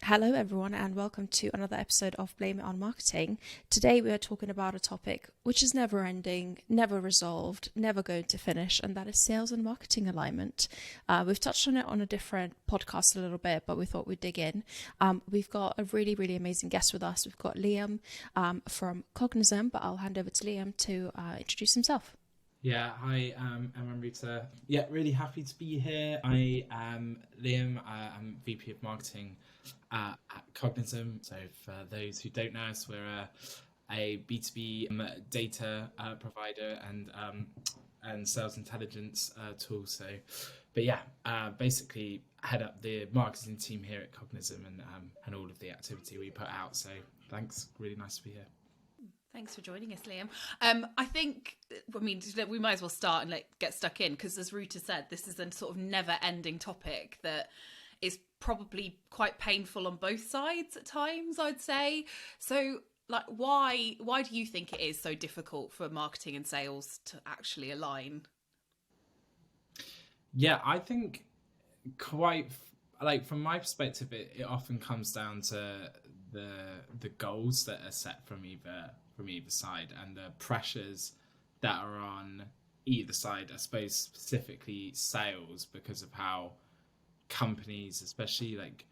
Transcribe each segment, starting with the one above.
Hello, everyone, and welcome to another episode of Blame It on Marketing. Today, we are talking about a topic which is never ending, never resolved, never going to finish, and that is sales and marketing alignment. We've touched on it on a different podcast a little bit, but we thought we'd dig in. We've got a really, really amazing guest with us. We've got Liam from Cognism, but I'll hand over to Liam to introduce himself. Yeah, hi, Emma and Ruta. Yeah, really happy to be here. I am Liam. I'm VP of Marketing at Cognism. So for those who don't know us, we're a B2B data provider and sales intelligence tool. So, but yeah, basically head up the marketing team here at Cognism and all of the activity we put out. So thanks, really nice to be here. Thanks for joining us, Liam. We might as well start and get stuck in because, as Ruta said, this is a sort of never-ending topic that is probably quite painful on both sides at times, I'd say. So, why do you think it is so difficult for marketing and sales to actually align? Yeah, I think from my perspective, it often comes down to the goals that are set from either side and the pressures that are on either side. I suppose specifically sales, because of how companies, especially like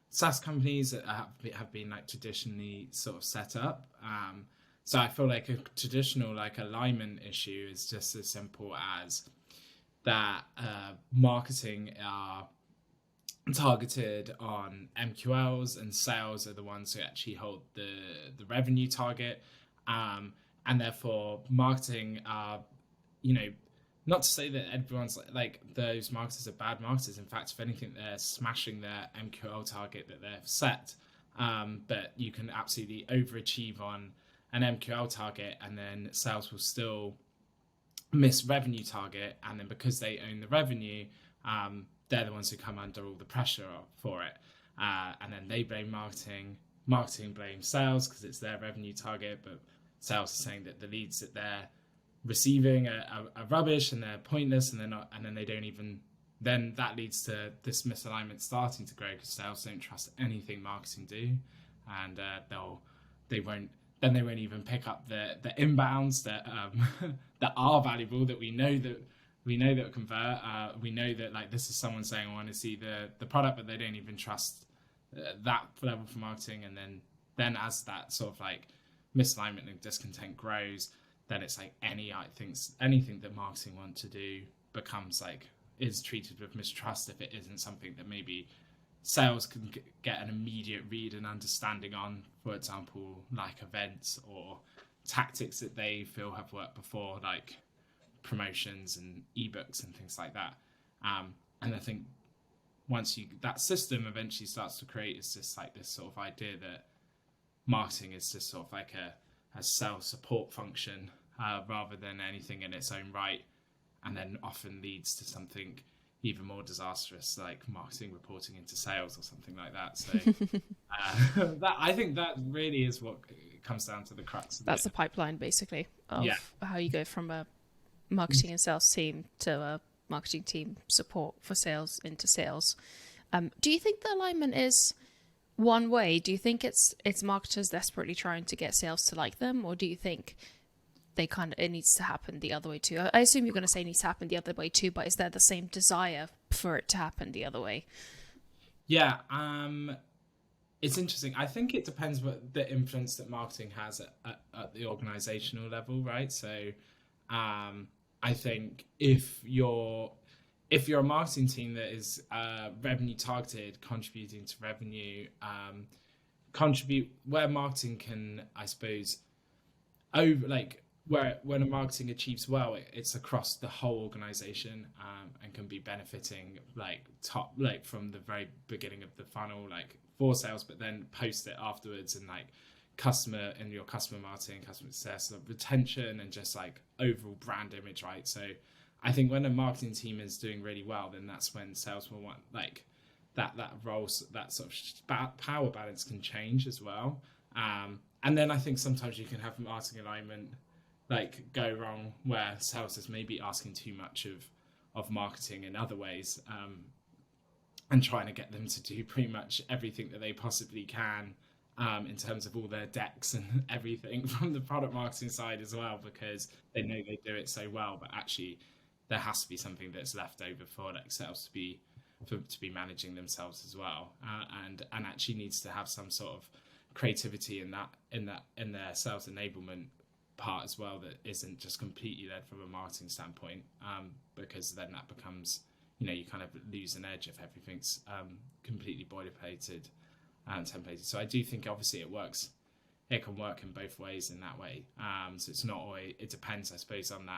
SaaS companies, that have been traditionally sort of set up. So I feel like a traditional alignment issue is just as simple as that. Marketing are targeted on MQLs and sales are the ones who actually hold the revenue target, and therefore marketing are, not to say that everyone's like those marketers are bad marketers. In fact, if anything, they're smashing their MQL target that they've set, but you can absolutely overachieve on an MQL target and then sales will still miss revenue target, and then because they own the revenue, they're the ones who come under all the pressure for it, and then they blame marketing blames sales because it's their revenue target, but sales are saying that the leads that they're receiving are rubbish and they're pointless and they're not, and then they don't even, then that leads to this misalignment starting to grow because sales don't trust anything marketing do, and they won't even pick up the inbounds that that are valuable, that we know that convert. We know that this is someone saying I want to see the product, but they don't even trust that level for marketing. And then as that sort of misalignment and discontent grows, then it's anything that marketing want to do becomes is treated with mistrust if it isn't something that maybe sales can get an immediate read and understanding on, for example, events or tactics that they feel have worked before, like promotions and ebooks and things like that. And I think once that system eventually starts to create, it's just this sort of idea that marketing is just sort of a sales support function rather than anything in its own right, and then often leads to something even more disastrous, like marketing reporting into sales or something like that. So I think that really is what comes down to the crux of That's the pipeline, basically, of how you go from a marketing and sales team to a marketing team support for sales into sales. Do you think the alignment is one way? Do you think it's marketers desperately trying to get sales to like them, or do you think it needs to happen the other way too? I assume you're going to say it needs to happen the other way too, but is there the same desire for it to happen the other way? Yeah, it's interesting. I think it depends what the influence that marketing has at the organizational level, right? So I think if you're a marketing team that is revenue targeted, contributing to revenue, contribute where marketing can, I suppose, when a marketing achieves well, it's across the whole organization, and can be benefiting from the very beginning of the funnel, for sales, but then post it afterwards, and your customer marketing, customer success, retention, and just overall brand image, right? So I think when a marketing team is doing really well, then that's when sales will want that role, that sort of power balance can change as well. And then I think sometimes you can have marketing alignment go wrong where sales is maybe asking too much of marketing in other ways. and trying to get them to do pretty much everything that they possibly can in terms of all their decks and everything from the product marketing side as well, because they know they do it so well. But actually, there has to be something that's left over for like sales to be managing themselves as well, and actually needs to have some sort of creativity in their sales enablement part as well, that isn't just completely led from a marketing standpoint, because then that becomes, you kind of lose an edge if everything's completely boilerplated and templated. So I do think obviously it can work in both ways in that way. So it's not always, it depends, I suppose, on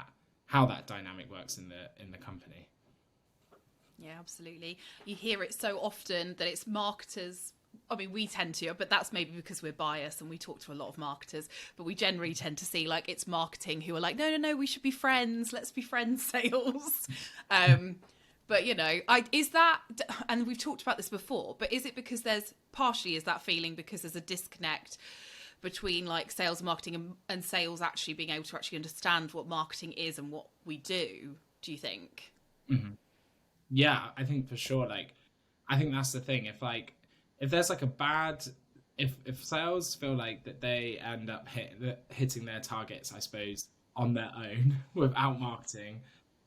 how that dynamic works in the company. Yeah, absolutely. You hear it so often that it's marketers. I mean, we tend to, but that's maybe because we're biased and we talk to a lot of marketers, but we generally tend to see like it's marketing who are like, no, we should be friends. Let's be friends, sales. But is that, and we've talked about this before, but is it because is that feeling because there's a disconnect between like sales marketing and sales actually being able to actually understand what marketing is and what we do you think? Mm-hmm. Yeah, I think for sure. Like, I think that's the thing. If there's like if sales feel like that they end up hitting their targets, I suppose, on their own without marketing,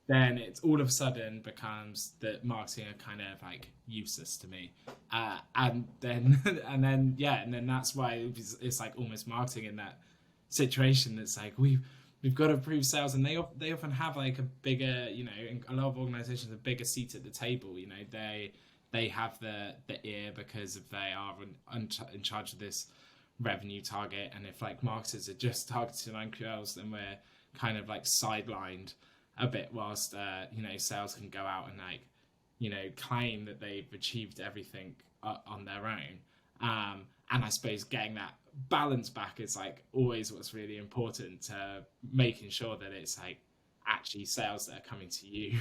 then it's all of a sudden becomes that marketing are kind of like useless to me. And then that's why it's like almost marketing in that situation. That's like, we've got to improve sales, and they often have like a bigger, a lot of organizations, a bigger seat at the table. They have the ear because they are in charge of this revenue target. And if like marketers are just targeted on MQLs, then we're kind of like sidelined a bit, whilst sales can go out and like claim that they've achieved everything on their own. And I suppose getting that balance back is like always what's really important, to making sure that it's like actually sales that are coming to you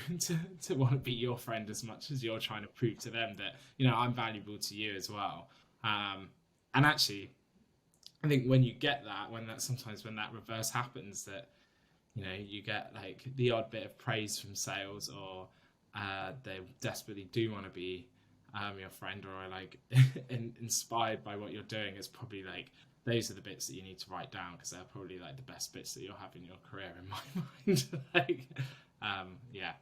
to want to be your friend as much as you're trying to prove to them that I'm valuable to you as well. And actually, I think when you get that, sometimes when that reverse happens, that you get like the odd bit of praise from sales, or they desperately do want to be your friend, or are like inspired by what you're doing, is probably like those are the bits that you need to write down, because they're probably like the best bits that you'll have in your career, in my mind. Yeah.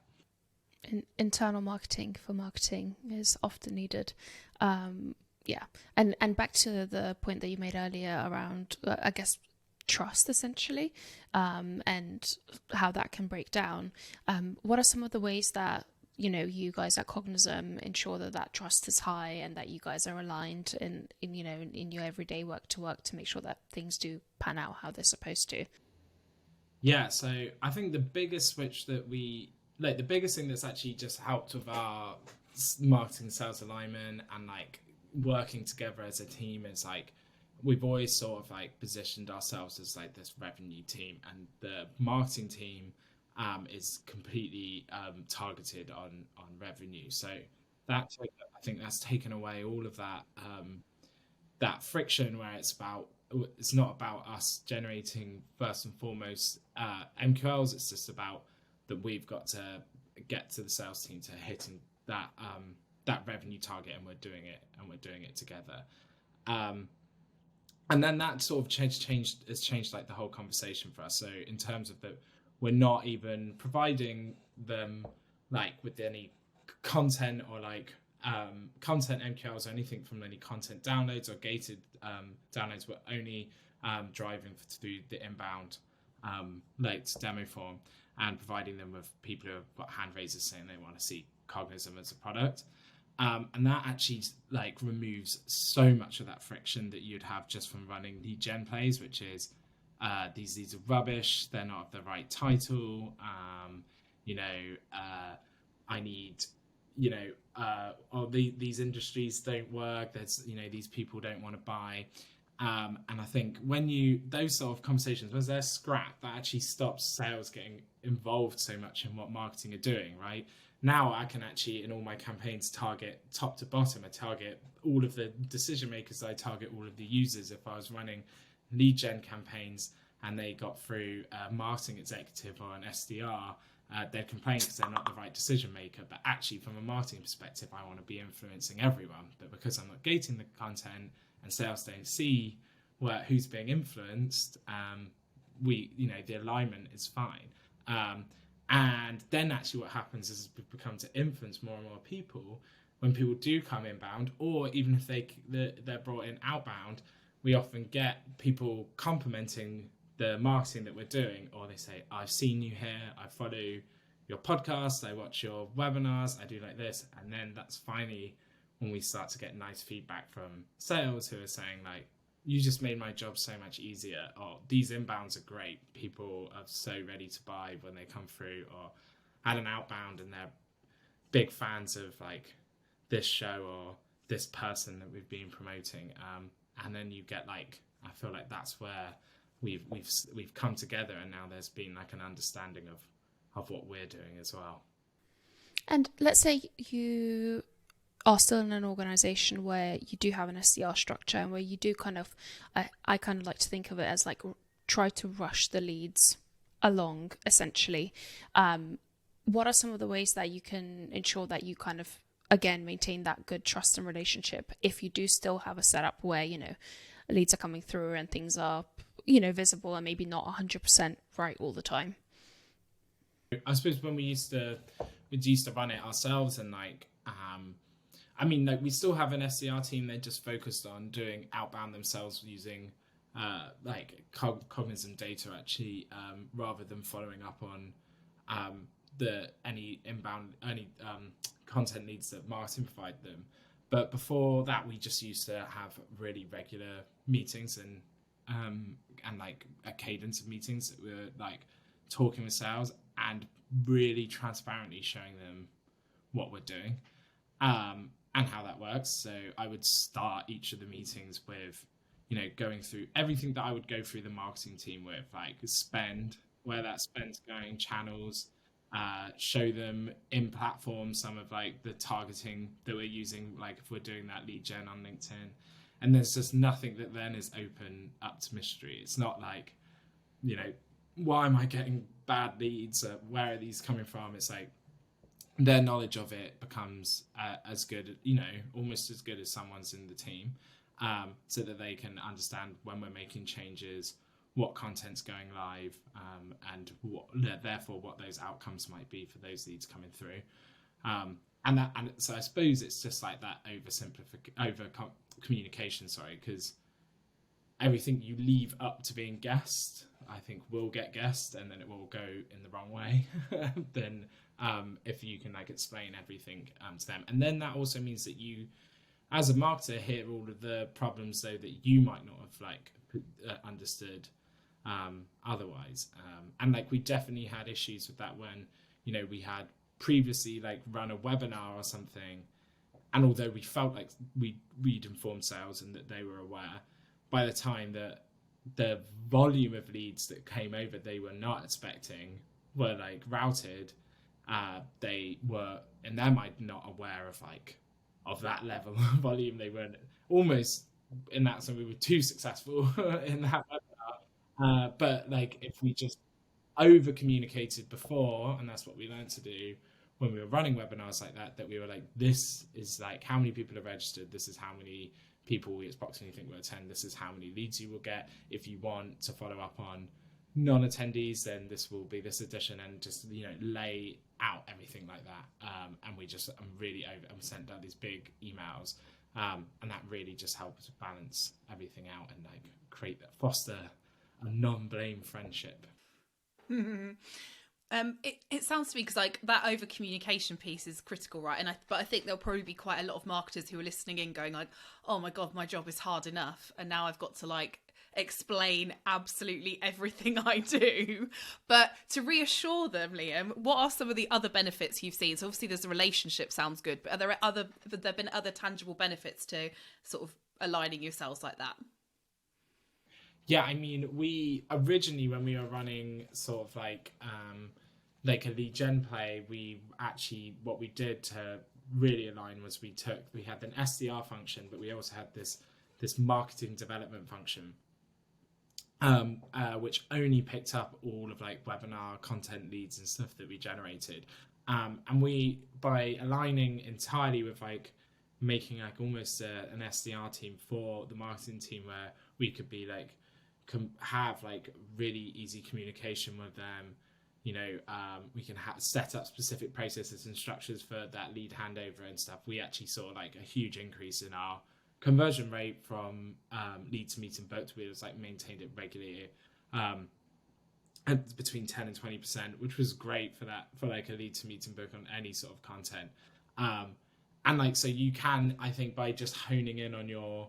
Internal marketing for marketing is often needed. Yeah. And back to the point that you made earlier around, I guess, trust, essentially, and how that can break down. What are some of the ways that you guys at Cognism ensure that trust is high, and that you guys are aligned in your everyday work to make sure that things do pan out how they're supposed to? Yeah, so I think the biggest switch that the biggest thing that's actually just helped with our marketing sales alignment and like working together as a team is like, we've always sort of like positioned ourselves as like this revenue team, and the marketing team is completely targeted on revenue. So I think that's taken away all of that friction, where it's not about us generating first and foremost MQLs. It's just about that we've got to get to the sales team to hitting that revenue target, and we're doing it together. And then that sort of has changed like the whole conversation for us. So in terms of we're not even providing them like with any content or like content MQLs or anything from any content downloads or gated downloads. We're only driving through the inbound late demo form, and providing them with people who have got hand raisers saying they want to see Cognism as a product. And that actually like removes so much of that friction that you'd have just from running lead gen plays, which is these leads are rubbish, they're not of the right title, I need, or these industries don't work, there's, these people don't want to buy. And I think when those sort of conversations, when there's scrap, that actually stops sales getting involved so much in what marketing are doing, right? Now I can actually, in all my campaigns, target top to bottom. I target all of the decision makers. I target all of the users. If I was running lead gen campaigns and they got through a marketing executive or an SDR, They're complaining because they're not the right decision maker, but actually from a marketing perspective, I want to be influencing everyone. But because I'm not gating the content and sales don't see who's being influenced, the alignment is fine. And then actually what happens is we become to influence more and more people. When people do come inbound, or even if they're brought in outbound, we often get people complimenting the marketing that we're doing, or they say, I've seen you here, I follow your podcast, I watch your webinars, I do like this. And then that's finally when we start to get nice feedback from sales who are saying like, you just made my job so much easier, or these inbounds are great, people are so ready to buy when they come through, or had an outbound and they're big fans of like this show or this person that we've been promoting. And then you get like, I feel like that's where we've come together, and now there's been like an understanding of what we're doing as well. And let's say you are still in an organization where you do have an SDR structure, and where you do kind of, I kind of like to think of it as like try to rush the leads along, essentially. What are some of the ways that you can ensure that you kind of, again, maintain that good trust and relationship if you do still have a setup where, you know, leads are coming through and things are, you know, visible and maybe not 100% right all the time? I suppose when we used to run it ourselves, and like, I mean, like we still have an SDR team. They're just focused on doing outbound themselves using like Cognism data actually, rather than following up on any content needs that marketing provide them. But before that, we just used to have really regular meetings and like a cadence of meetings that were like talking with sales and really transparently showing them what we're doing and how that works. So I would start each of the meetings with, you know, going through everything that I would go through the marketing team with, like spend, where that spend's going, channels, show them in platform some of like the targeting that we're using, like if we're doing that lead gen on LinkedIn. And there's just nothing that then is open up to mystery. It's not like, you know, why am I getting bad leads? Where are these coming from? It's like their knowledge of it becomes as good, you know, almost as good as someone's in the team, so that they can understand when we're making changes, what content's going live, and therefore what those outcomes might be for those leads coming through. And so I suppose it's just like that over communication, because everything you leave up to being guessed, I think will get guessed, and then it will go in the wrong way. Then if you can like explain everything to them, and then that also means that you, as a marketer, hear all of the problems though that you might not have like understood otherwise. And like we definitely had issues with that when, you know, we had previously like run a webinar or something, and although we felt like we'd informed sales and that they were aware, by the time that the volume of leads that came over they were not expecting were like routed, they were in their mind not aware of that level of volume. They weren't, almost in that sense we were too successful in that webinar. But like if we just over communicated before, and that's what we learned to do when we were running webinars like that we were like, this is like how many people are registered, this is how many people we approximately think will attend, this is how many leads you will get. If you want to follow up on non-attendees, then this will be this edition, and just, you know, lay out everything like that. And we just sent out these big emails, and that really just helps balance everything out and like foster a non-blame friendship. It sounds to me, because like that over communication piece is critical, right? But I think there'll probably be quite a lot of marketers who are listening in going like, oh my god, my job is hard enough, and now I've got to like explain absolutely everything I do. But to reassure them, Liam, what are some of the other benefits you've seen? So obviously there's a relationship, sounds good, but have there been other tangible benefits to sort of aligning yourselves like that? Yeah, I mean, we originally, when we were running sort of like a lead gen play, what we did to really align was we had an SDR function, but we also had this marketing development function. which only picked up all of like webinar content leads and stuff that we generated. And we, by aligning entirely with like making like almost an SDR team for the marketing team, where we could be like have like really easy communication with them. You know, we can set up specific processes and structures for that lead handover and stuff. We actually saw like a huge increase in our conversion rate from lead to meet and booked. We was like maintained it regularly, between 10 and 20%, which was great for that, for like a lead to meet and book on any sort of content. And like, so you can, I think, by just honing in on your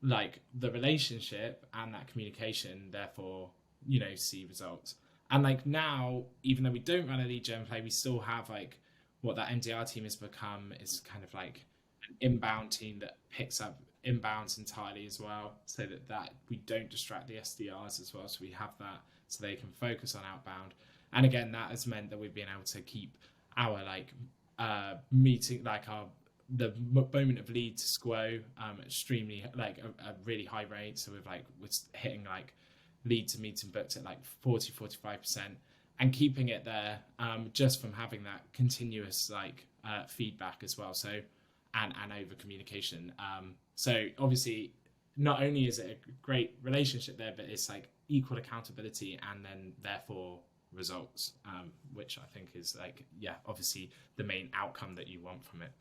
like the relationship and that communication, therefore, you know, see results. And like now, even though we don't run a lead gen play, we still have like what that MDR team has become is kind of like an inbound team that picks up inbounds entirely as well, so that we don't distract the SDRs as well. So we have that so they can focus on outbound. And again, that has meant that we've been able to keep our like meeting, like our the moment of lead to SQO extremely like a really high rate. So we're hitting like lead to meet and booked at like 40-45%, and keeping it there just from having that continuous like feedback as well. So and over communication. So obviously not only is it a great relationship there, but it's like equal accountability and then therefore results, which I think is like, yeah, obviously the main outcome that you want from it.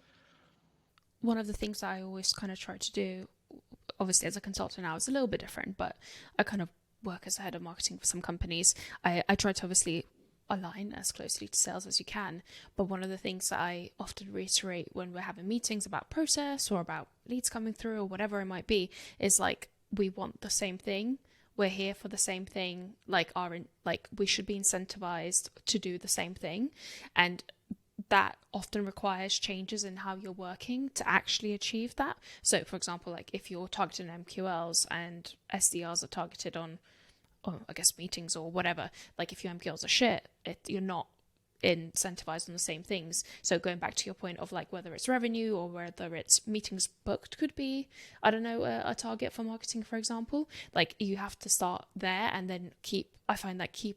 One of the things I always kind of try to do, obviously as a consultant now, it's a little bit different, but I kind of work as a head of marketing for some companies. I try to obviously align as closely to sales as you can, but one of the things that I often reiterate when we're having meetings about process or about leads coming through or whatever it might be is like, we want the same thing, we're here for the same thing, like we should be incentivized to do the same thing, and that often requires changes in how you're working to actually achieve that. So for example, like if you're targeting MQLs and SDRs are targeted on I guess meetings or whatever, like if your MQLs are shit, you're not incentivized on the same things. So going back to your point of like whether it's revenue or whether it's meetings booked could be, I don't know, a target for marketing, for example, like you have to start there and then keep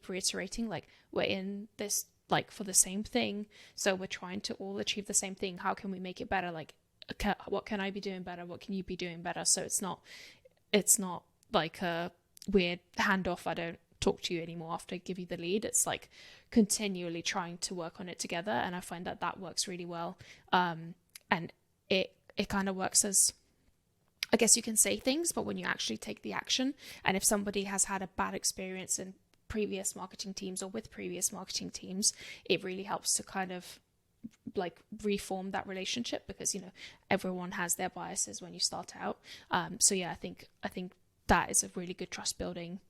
reiterating like we're in this like for the same thing, so we're trying to all achieve the same thing. How can we make it better? Like what can I be doing better? What can you be doing better? So it's not like a weird handoff, I don't talk to you anymore after I give you the lead. It's like continually trying to work on it together, and I find that works really well. And it kind of works as, I guess you can say things, but when you actually take the action, and if somebody has had a bad experience in previous marketing teams or with previous marketing teams, it really helps to kind of like reform that relationship, because you know everyone has their biases when you start out. So yeah, I think that is a really good trust building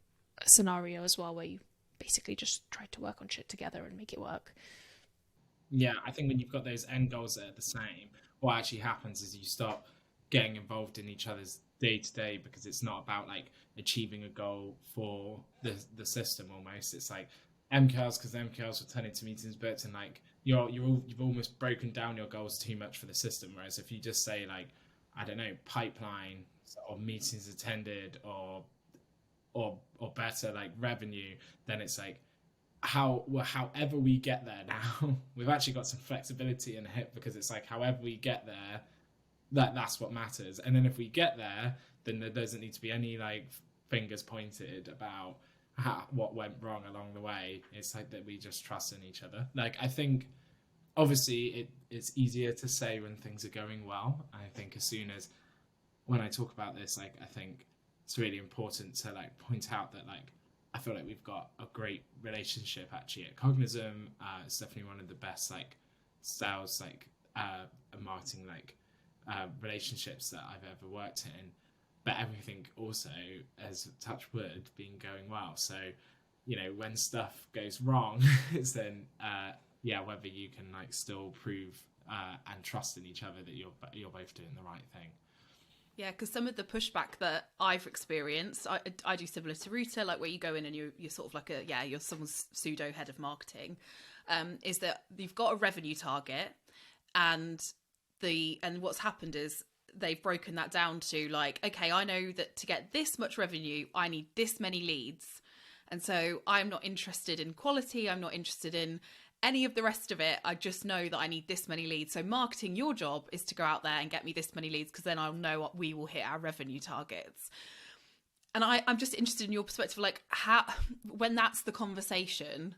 scenario as well, where you basically just try to work on shit together and make it work. Yeah, I think when you've got those end goals that are the same, what actually happens is you start getting involved in each other's day to day, because it's not about like achieving a goal for the system almost. It's like MQLs, because MQLs will turn into meetings booked, and like you've almost broken down your goals too much for the system. Whereas if you just say like, I don't know, pipeline or meetings attended or better like revenue, then it's like however we get there now, we've actually got some flexibility in the hip, because it's like however we get there, that's what matters. And then if we get there, then there doesn't need to be any like fingers pointed about what went wrong along the way. It's like that we just trust in each other. Like I think obviously it's easier to say when things are going well. I think as soon as when I talk about this, like I think it's really important to like point out that like I feel like we've got a great relationship actually at Cognism. It's definitely one of the best like sales like marketing like relationships that I've ever worked in. But everything also, as touch wood, been going well. So, you know, when stuff goes wrong, it's then whether you can like still prove and trust in each other that you're both doing the right thing. Yeah, because some of the pushback that I've experienced, I do similar to Ruta, like where you go in and you're sort of like you're someone's pseudo head of marketing, is that you've got a revenue target, and what's happened is they've broken that down to like, okay, I know that to get this much revenue, I need this many leads. And so I'm not interested in quality. I'm not interested in any of the rest of it. I just know that I need this many leads. So marketing, your job is to go out there and get me this many leads, because then I'll know what we will hit our revenue targets. And I'm just interested in your perspective, like how, when that's the conversation,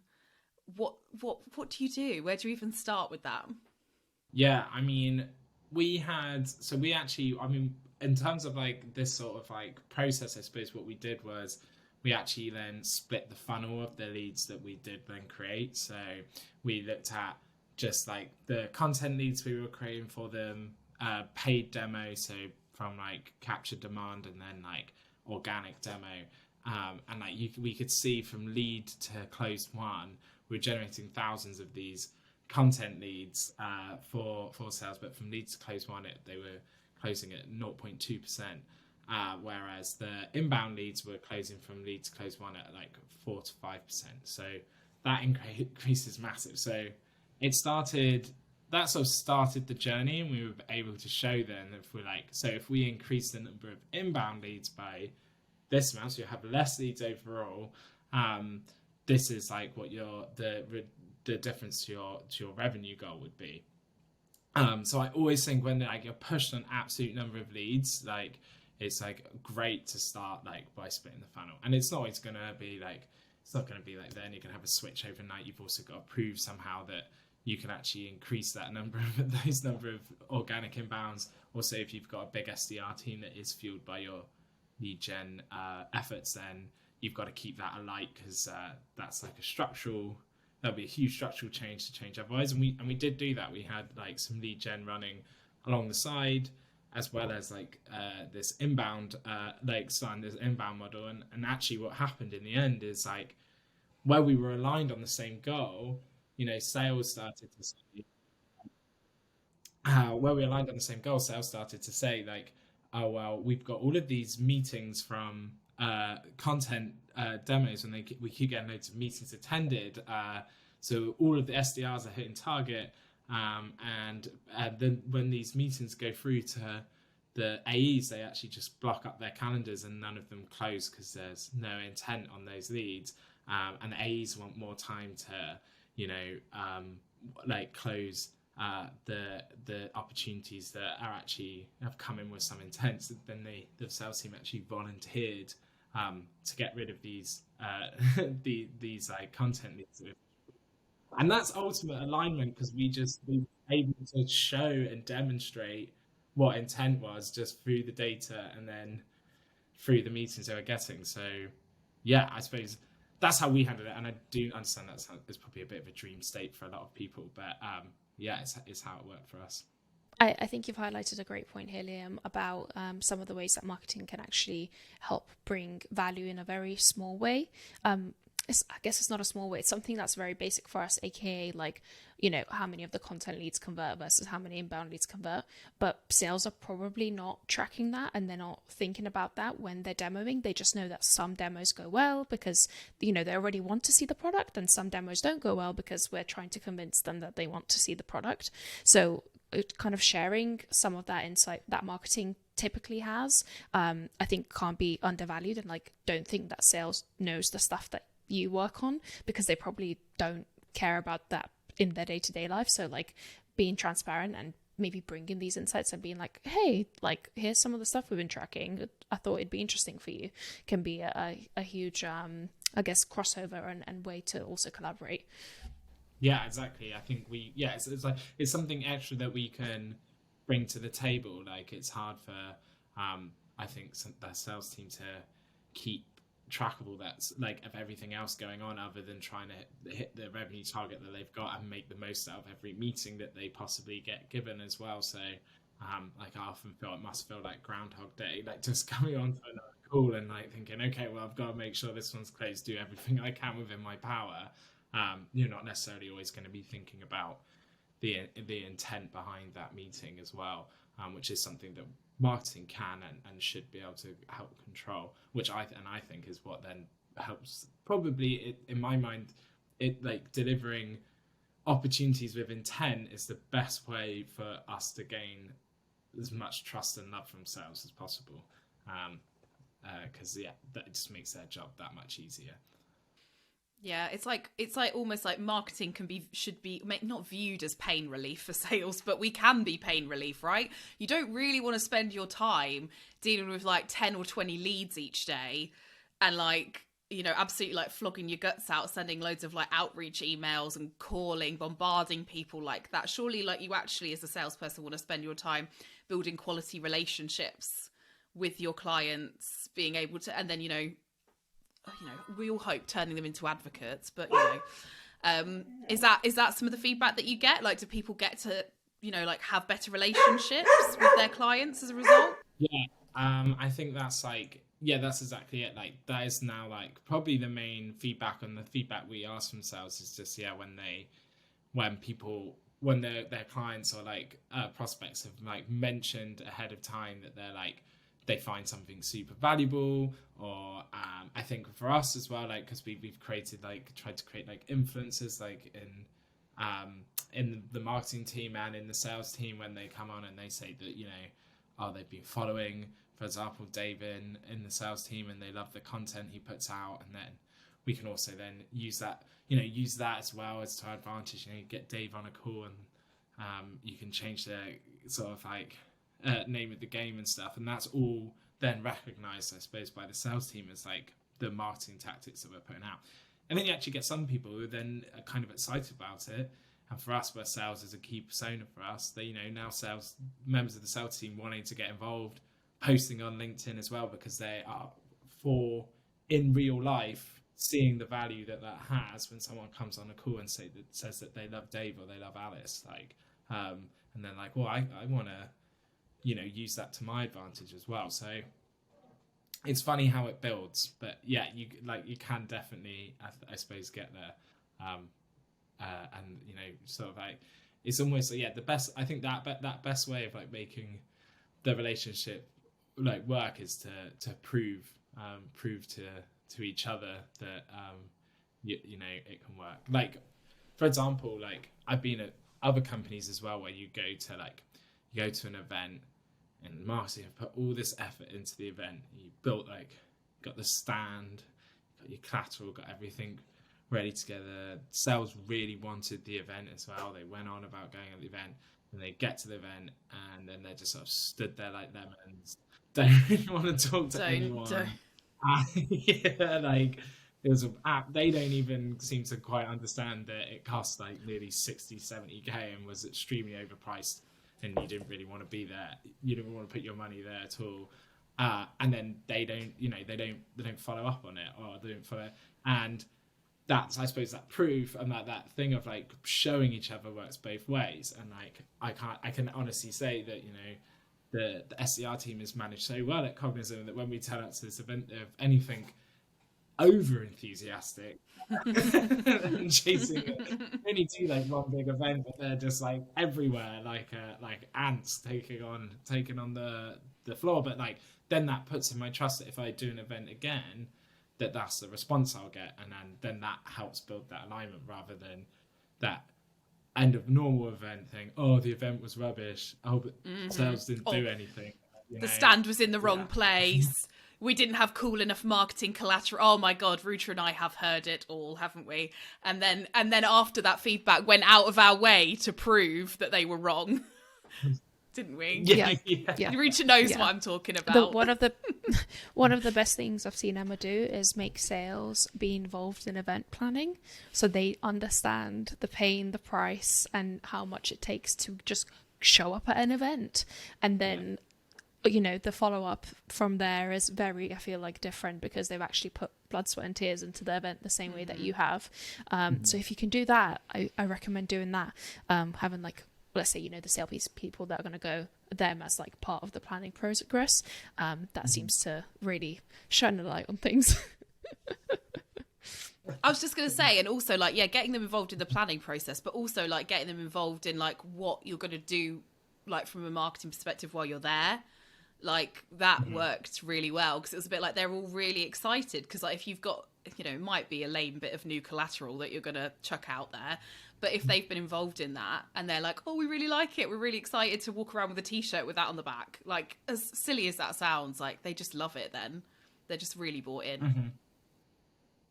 what do you do? Where do you even start with that? Yeah, I mean, in terms of like this sort of like process, I suppose what we did was we actually then split the funnel of the leads that we did then create. So we looked at just like the content leads we were creating for them, paid demo, so from like captured demand, and then like organic demo. And like we could see from lead to closed won, we're generating thousands of these content leads for sales, but from lead to closed won, they were closing at 0.2%. Whereas the inbound leads were closing from lead to close won at like 4 to 5%. So that increase is massive. So that sort of started the journey, and we were able to show then if we increase the number of inbound leads by this amount, so you have less leads overall, this is like what the difference to your revenue goal would be. So I always think when like you're pushed on absolute number of leads, like it's like great to start like by splitting the funnel. And it's not always gonna be like, it's not gonna be like then you're gonna have a switch overnight. You've also got to prove somehow that you can actually increase that number of organic inbounds. Also, if you've got a big SDR team that is fueled by your lead gen efforts, then you've got to keep that alight, because that's like that'll be a huge structural change otherwise. And we did do that. We had like some lead gen running along the side, as well as like this inbound this inbound model. And actually what happened in the end is like where we were aligned on the same goal, sales started to say, sales started to say like, oh well, we've got all of these meetings from content demos, and we keep getting loads of meetings attended, so all of the SDRs are hitting target, and then when these meetings go through to the AEs, they actually just block up their calendars and none of them close because there's no intent on those leads, and the AEs want more time to close the opportunities that have come in with some intent. Then the sales team actually volunteered to get rid of these these like content leads, and that's ultimate alignment, because we were able to show and demonstrate what intent was just through the data and then through the meetings they were getting. So yeah, I suppose that's how we handled it, and I do understand it's probably a bit of a dream state for a lot of people, but yeah, it's how it worked for us. I think you've highlighted a great point here, Liam, about some of the ways that marketing can actually help bring value in a very small way. I guess it's not a small way. It's something that's very basic for us, aka like, how many of the content leads convert versus how many inbound leads convert. But sales are probably not tracking that, and they're not thinking about that when they're demoing. They just know that some demos go well because, they already want to see the product, and some demos don't go well because we're trying to convince them that they want to see the product. So kind of sharing some of that insight that marketing typically has, I think can't be undervalued. And like, don't think that sales knows the stuff that you work on, because they probably don't care about that in their day-to-day life. So like being transparent and maybe bringing these insights and being like, hey, like here's some of the stuff we've been tracking, I thought it'd be interesting for you, can be a huge I guess crossover and way to also collaborate. Yeah, exactly. I think it's something extra that we can bring to the table. Like, it's hard for I think the sales team to keep trackable that's like of everything else going on, other than trying to hit the revenue target that they've got and make the most out of every meeting that they possibly get given as well. So like, I often feel it must feel like Groundhog Day, like just coming on to another call and like thinking, okay, well, I've got to make sure this one's closed, do everything I can within my power. You're not necessarily always going to be thinking about the intent behind that meeting as well, which is something that marketing can and should be able to help control, which I think is what then helps, probably in my mind, it like delivering opportunities with intent is the best way for us to gain as much trust and love from sales as possible, because that just makes their job that much easier. Yeah, it's like almost like marketing should be not viewed as pain relief for sales, but we can be pain relief, right? You don't really want to spend your time dealing with like 10 or 20 leads each day and like, you know, absolutely like flogging your guts out, sending loads of like outreach emails and calling, bombarding people like that. Surely like you actually as a salesperson want to spend your time building quality relationships with your clients, being able to, and then, you know, we all hope turning them into advocates, but, you know, is that some of the feedback that you get? Like, do people get to, you know, like have better relationships with their clients as a result? Yeah. I think that's like, yeah, that's exactly it. Like that is now like probably the main feedback, and the feedback we ask from sales is just, when their clients or like prospects have like mentioned ahead of time that they're like, they find something super valuable, or I think for us as well, like because we've created like tried to create like influencers like in the marketing team and in the sales team, when they come on and they say that, you know, they've been following, for example, Dave in the sales team, and they love the content he puts out, and then we can also then use that as well as to our advantage. You know, you get Dave on a call, and you can change the sort of like name of the game and stuff, and that's all then recognized, I suppose, by the sales team as like the marketing tactics that we're putting out. And then you actually get some people who then are kind of excited about it. And for us, where sales is a key persona for us, they, you know, now sales members of the sales team wanting to get involved, posting on LinkedIn as well, because they are in real life seeing the value that has when someone comes on a call and says that they love Dave or they love Alice, like, and then like, well, I want to, you know, use that to my advantage as well. So it's funny how it builds, but yeah, you can definitely, I suppose, get there. And you know, sort of like, it's almost like, the best, I think that best way of like making the relationship like work is to prove to each other that you know, it can work. Like, for example, like I've been at other companies as well, where you go to an event and marketing have put all this effort into the event. You built got the stand, got your collateral, got everything ready together. Sales really wanted the event as well. They went on about going at the event, and they get to the event, and then they're just sort of stood there like lemons. Don't really want to talk to anyone. Yeah, like it was they don't even seem to quite understand that it cost like nearly 60-70k and was extremely overpriced, and you didn't really want to be there. You didn't want to put your money there at all. And then they don't follow up on it, or they don't follow. And that's, I suppose, that proof and that thing of like showing each other works both ways. And like I can honestly say that, you know, the SDR team has managed so well at Cognism that when we turn up to this event of anything over enthusiastic and chasing it, we only do like one big event, but they're just like everywhere, like ants taking on the floor. But like then that puts in my trust that if I do an event again, that's the response I'll get, and then that helps build that alignment, rather than that end of normal event thing. Oh, the event was rubbish. Oh, but sales didn't do anything. The stand was in the wrong place. We didn't have cool enough marketing collateral. Oh my God, Ruta and I have heard it all, haven't we? And then after that feedback, went out of our way to prove that they were wrong. Didn't we? Yeah. Ruta knows what I'm talking about. One of the best things I've seen Emma do is make sales be involved in event planning, so they understand the pain, the price, and how much it takes to just show up at an event. And then, you know, the follow-up from there is very, I feel like, different, because they've actually put blood, sweat and tears into the event the same way that you have. So if you can do that, I recommend doing that. Having like, let's say, you know, the sales people that are going to go them as like part of the planning progress, that seems to really shine a light on things. I was just going to say, and also like, getting them involved in the planning process, but also like getting them involved in like what you're going to do, like from a marketing perspective while you're there. Like that worked really well, because it was a bit like they're all really excited, because like if you've got, you know, it might be a lame bit of new collateral that you're going to chuck out there, But if they've been involved in that and they're like, oh, we really like it, we're really excited to walk around with a t-shirt with that on the back, like, as silly as that sounds, like, they just love it then. They're just really bought in. Mm-hmm.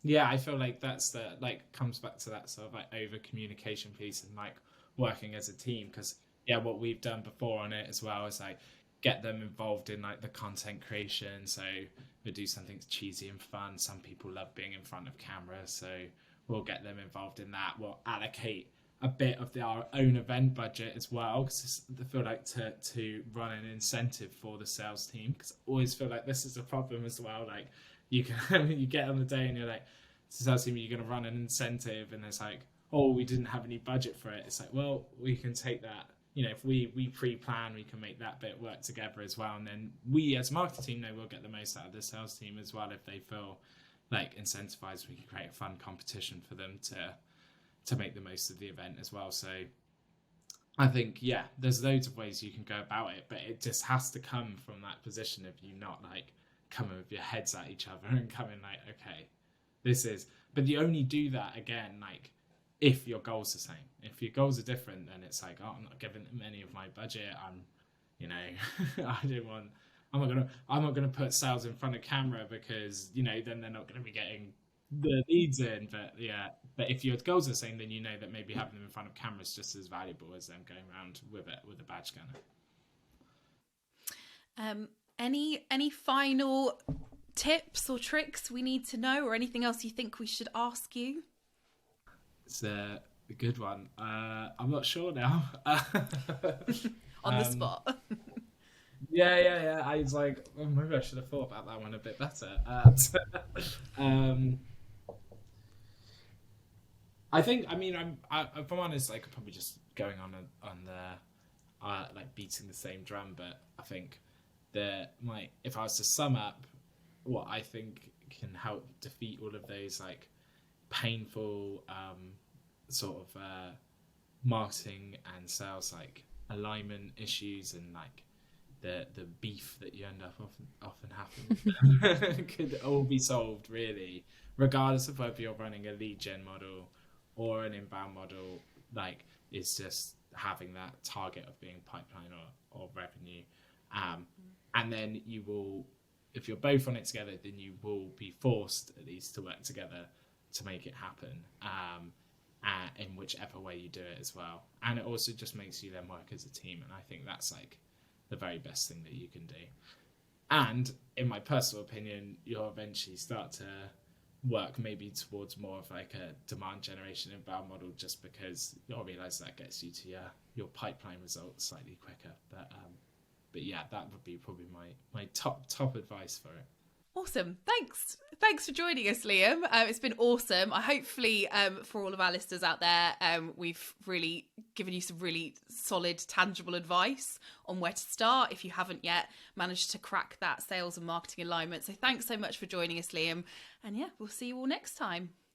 Yeah, I feel like that's the, like, comes back to that sort of, like, over communication piece and, like, working as a team. Because, yeah, what we've done before on it as well is, like, get them involved in, like, the content creation. So we'll do something cheesy and fun. Some people love being in front of camera, so we'll get them involved in that. We'll allocate a bit of our own event budget as well, because I feel like to run an incentive for the sales team, because I always feel like this is a problem as well. Like, you can you get on the day and you're like, sales team, you're going to run an incentive, and it's like, oh, we didn't have any budget for it. It's like, well, we can take that. You know, if we pre-plan, we can make that bit work together as well. And then we as marketing team know we'll get the most out of the sales team as well. If they feel like incentivized, we can create a fun competition for them to make the most of the event as well. So I think, yeah, there's loads of ways you can go about it, but it just has to come from that position of you not like coming with your heads at each other and coming like, okay, this is, but you only do that again, like, if your goals are the same. If your goals are different, then it's like, oh, I'm not giving them any of my budget. I'm, you know, I'm not gonna put sales in front of camera because, you know, then they're not going to be getting the leads in. But yeah, but if your goals are the same, then you know that maybe having them in front of camera is just as valuable as them going around with a badge scanner. Any final tips or tricks we need to know, or anything else you think we should ask you? It's a good one. I'm not sure now. On the spot. Yeah. I was like, oh, maybe I should have thought about that one a bit better. I think, I mean, if I'm honest, like, I'm probably just going on the like beating the same drum, but I think that if I was to sum up what I think can help defeat all of those like painful sort of marketing and sales like alignment issues and like the beef that you end up often having could all be solved really, regardless of whether you're running a lead gen model or an inbound model. Like, it's just having that target of being pipeline or revenue, and then you will, if you're both on it together, then you will be forced at least to work together to make it happen, in whichever way you do it as well. And it also just makes you then work as a team, and I think that's like the very best thing that you can do. And in my personal opinion, you'll eventually start to work maybe towards more of like a demand generation inbound model, just because you'll realize that gets you to your pipeline results slightly quicker. But yeah, that would be probably my top advice for it. Awesome. Thanks for joining us, Liam. It's been awesome. Hopefully, for all of our listeners out there, we've really given you some really solid, tangible advice on where to start if you haven't yet managed to crack that sales and marketing alignment. So thanks so much for joining us, Liam. And yeah, we'll see you all next time.